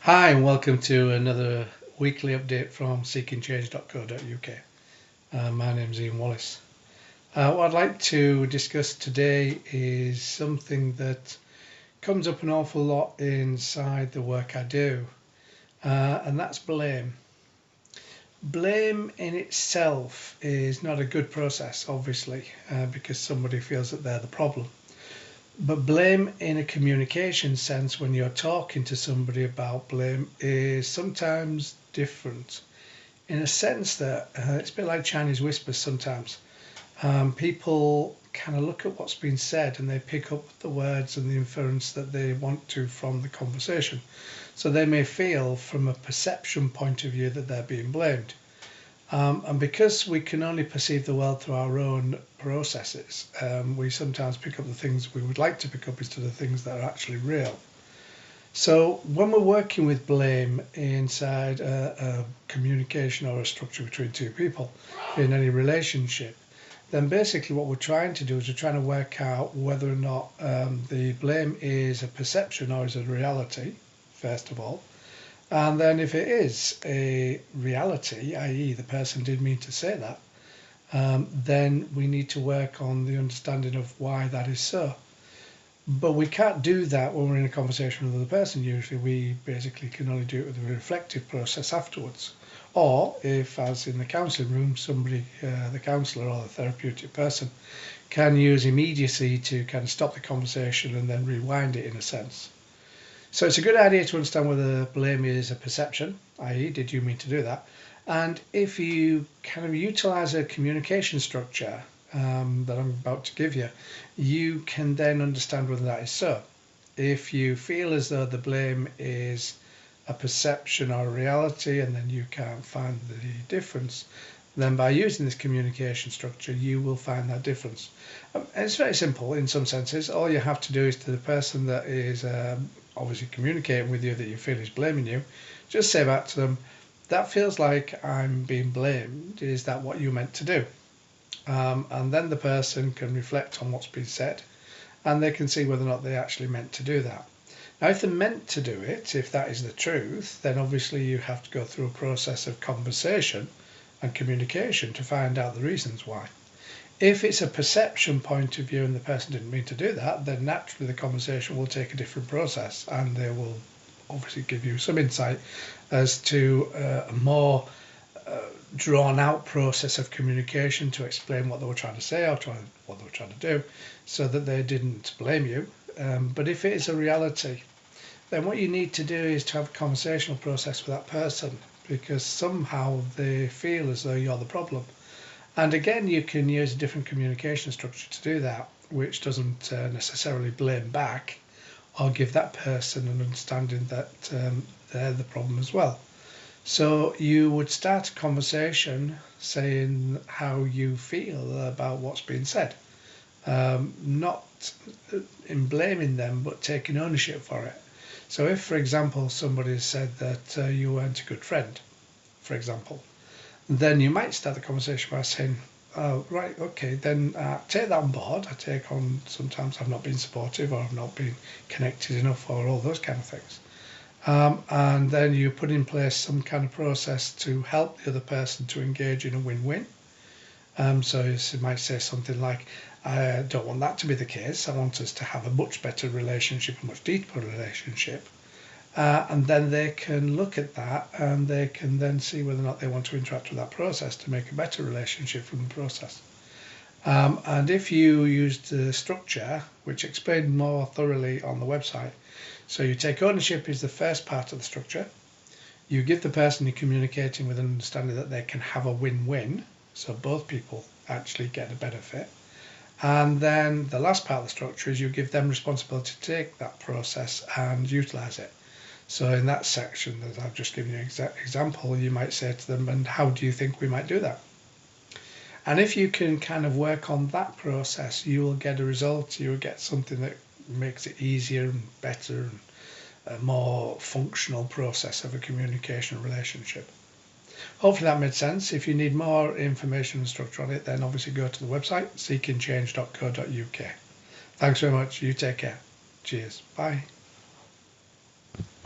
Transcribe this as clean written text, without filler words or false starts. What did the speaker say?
Hi, and welcome to another weekly update from seekingchange.co.uk. My name's Ian Wallace. What I'd like to discuss today is something that comes up an awful lot inside the work I do, and that's blame. Blame in itself is not a good process, obviously, because somebody feels that they're the problem. But blame in a communication sense, when you're talking to somebody about blame, is sometimes different in a sense that it's a bit like Chinese whispers sometimes. People kind of look at what's been said and they pick up the words and the inference that they want to from the conversation. So they may feel from a perception point of view that they're being blamed. And because we can only perceive the world through our own processes, we sometimes pick up the things we would like to pick up instead of things that are actually real. So when we're working with blame inside a communication or a structure between two people in any relationship, then basically what we're trying to do is we're trying to work out whether or not the blame is a perception or is a reality, first of all. And then if it is a reality, i.e. the person did mean to say that, then we need to work on the understanding of why that is so. But we can't do that when we're in a conversation with another person. Usually we basically can only do it with a reflective process afterwards. Or if, as in the counselling room, somebody, the counsellor or the therapeutic person, can use immediacy to kind of stop the conversation and then rewind it in a sense. So it's a good idea to understand whether blame is a perception, i.e. did you mean to do that? And if you kind of utilize a communication structure that I'm about to give you, you can then understand whether that is so. If you feel as though the blame is a perception or a reality and then you can't find the difference, then by using this communication structure you will find that difference. And it's very simple in some senses. All you have to do is to the person that is obviously communicating with you that you feel is blaming you, just say back to them, that feels like I'm being blamed. Is that what you meant to do? And then the person can reflect on what's been said and they can see whether or not they actually meant to do that. Now, if they meant to do it, if that is the truth, then obviously you have to go through a process of conversation and communication to find out the reasons why. If it's a perception point of view and the person didn't mean to do that, then naturally the conversation will take a different process and they will obviously give you some insight as to a more drawn out process of communication to explain what they were trying to say or what they were trying to do so that they didn't blame you. But if it is a reality, then what you need to do is to have a conversational process with that person because somehow they feel as though you're the problem. And again, you can use a different communication structure to do that, which doesn't necessarily blame back or give that person an understanding that they're the problem as well. So you would start a conversation saying how you feel about what's being said, not in blaming them, but taking ownership for it. So if, for example, somebody said that you weren't a good friend, for example, then you might start the conversation by saying, oh, right, okay, then take that on board. I take on sometimes I've not been supportive or I've not been connected enough or all those kind of things. And then you put in place some kind of process to help the other person to engage in a win-win. So you might say something like, I don't want that to be the case. I want us to have a much better relationship, a much deeper relationship. And then they can look at that and they can then see whether or not they want to interact with that process to make a better relationship from the process. And if you used the structure, which explained more thoroughly on the website, so you take ownership is the first part of the structure. You give the person you're communicating with an understanding that they can have a win-win, so both people actually get a benefit. And then the last part of the structure is you give them responsibility to take that process and utilize it. So in that section that I've just given you an example, you might say to them, and how do you think we might do that? And if you can kind of work on that process, you will get a result, you will get something that makes it easier and better and a more functional process of a communication relationship. Hopefully that made sense. If you need more information and structure on it, then obviously go to the website, seekingchange.co.uk. Thanks very much. You take care. Cheers. Bye.